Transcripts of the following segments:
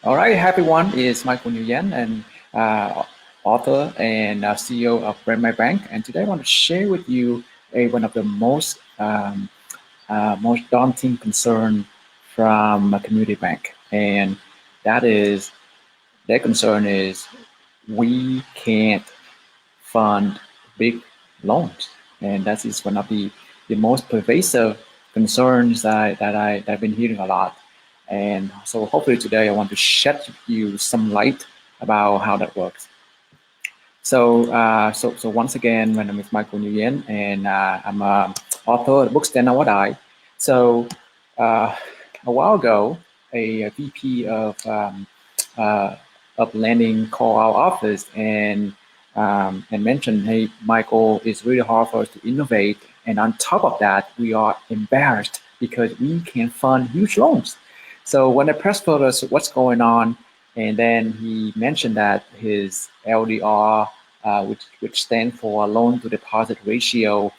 All right, happy one is Michael Nguyen and uh, author and CEO of Brand My Bank. And today I want to share with you one of the most daunting concern from a community bank, and that is their concern is we can't fund big loans, and that is one of the most pervasive concerns that I've been hearing a lot. And so hopefully today I want to shed you some light about how that works. So once again, my name is Michael Nguyen, and I'm a author of the book Stand Now or Die. So uh, a while ago, a VP uh, of lending called our office and mentioned, "Hey, Michael, it's really hard for us to innovate, and on top of that, we are embarrassed because we can't fund huge loans." So when I pressed for us what's going on, and then he mentioned that his LDR, which stands for loan to deposit ratio,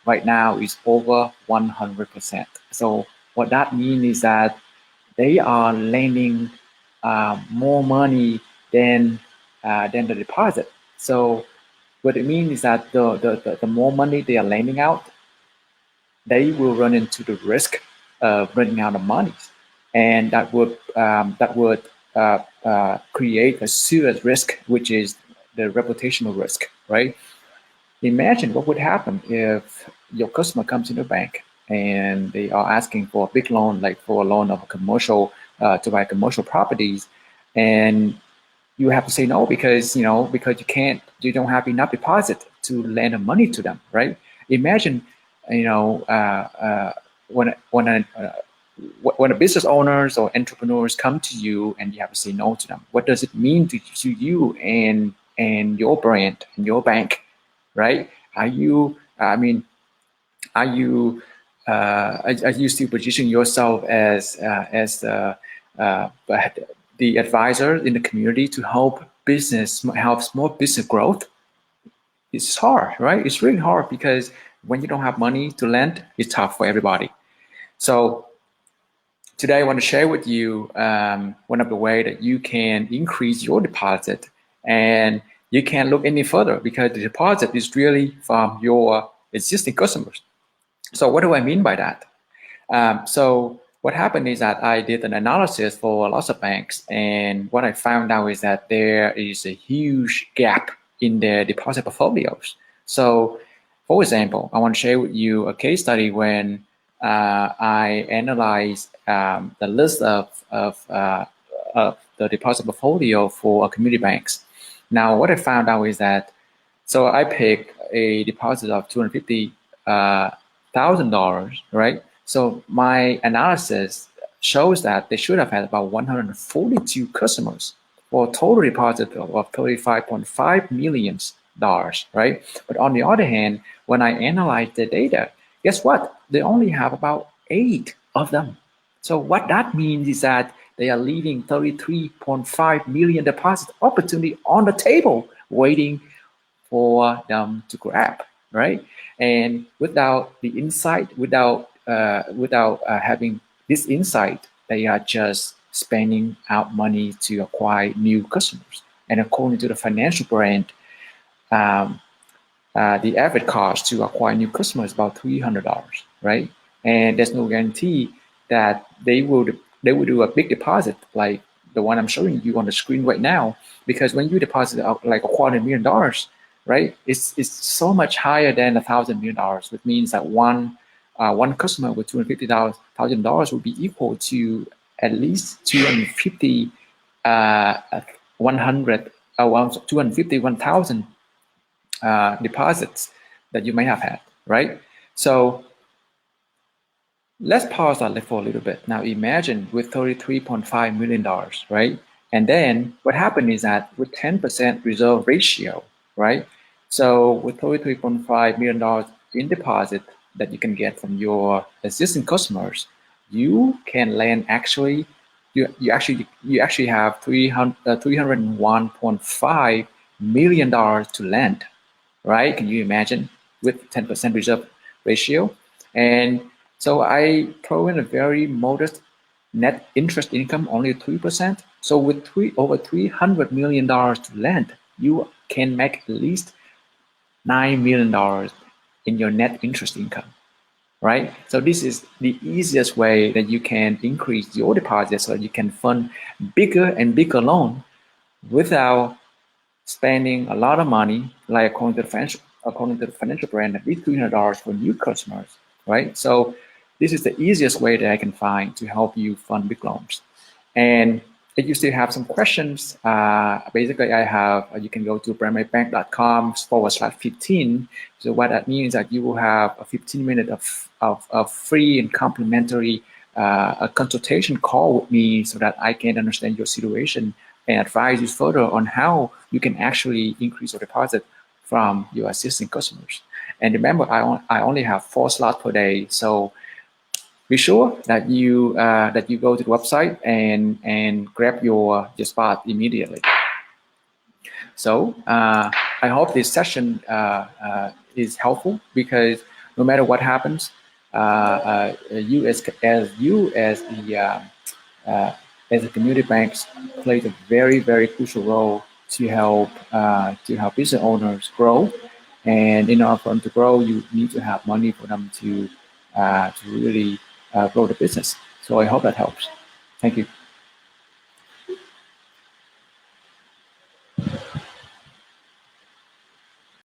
right now is over 100%. So what that means is that they are lending more money than than the deposit. So what it means is that the more money they are lending out, they will run into the risk of running out of money, and that would create a serious risk, which is the reputational risk, right? Imagine what would happen if your customer comes into a bank and they are asking for a big loan, like for a loan of a commercial to buy commercial properties, and you have to say no because because you don't have enough deposit to lend the money to them, right? Imagine, you know, when a business owners or entrepreneurs come to you and you have to say no to them, what does it mean to you and your brand and your bank, right? Are you, I mean, are you still positioning yourself as the advisor in the community to help small business growth? It's hard, right? It's really hard because when you don't have money to lend, it's tough for everybody. So today I want to share with you one of the way that you can increase your deposit, and you can't look any further because the deposit is really from your existing customers. So what do I mean by that? So what happened is that I did an analysis for lots of banks, and what I found out is that there is a huge gap in their deposit portfolios. So, for example, I want to share with you a case study when I analyzed the list of the deposit portfolio for community banks. Now, what I found out is that so I picked a deposit of $250,000, right? So my analysis shows that they should have had about 142 customers for a total deposit of $35.5 million, right? But on the other hand, when I analyze the data, guess what? They only have about 8 of them. So what that means is that they are leaving 33.5 million deposit opportunity on the table, waiting for them to grab, right? And without the insight, without having this insight, they are just spending out money to acquire new customers. And according to the financial brand, um, the average cost to acquire new customers is about $300, right? And there's no guarantee that they will do a big deposit like the one I'm showing you on the screen right now, because when you deposit like $250,000, right, it's so much higher than $1,000,000, which means that one customer with $250,000 would be equal to at least 250 100 250 1,000 deposits that you may have had, right? So let's pause that for a little bit. Now imagine with $33.5 million, right? And then what happened is that with 10% reserve ratio, right? So with $33.5 million in deposit that you can get from your existing customers, you can lend actually, you actually have $301.5 million to lend, right? Can you imagine with 10% reserve ratio? And so I throw in a very modest net interest income only 3%. So with over $300 million to lend, you can make at least $9 million in your net interest income, right? So this is the easiest way that you can increase your deposit so that you can fund bigger and bigger loan without spending a lot of money, like according to the financial brand, at least $300 for new customers, right? So this is the easiest way that I can find to help you fund big loans. And if you still have some questions, basically I have, you can go to primarybank.com/15. So what that means is that you will have a 15-minute of free and complimentary a consultation call with me so that I can understand your situation and advise you further on how you can actually increase your deposit from your existing customers. And remember, I only have 4 slots per day, so be sure that you go to the website and grab your spot immediately. So I hope this session is helpful, because no matter what happens, you as the community banks plays a very crucial role to help business owners grow. And in order for them to grow, you need to have money for them to really grow the business. So I hope that helps. Thank you.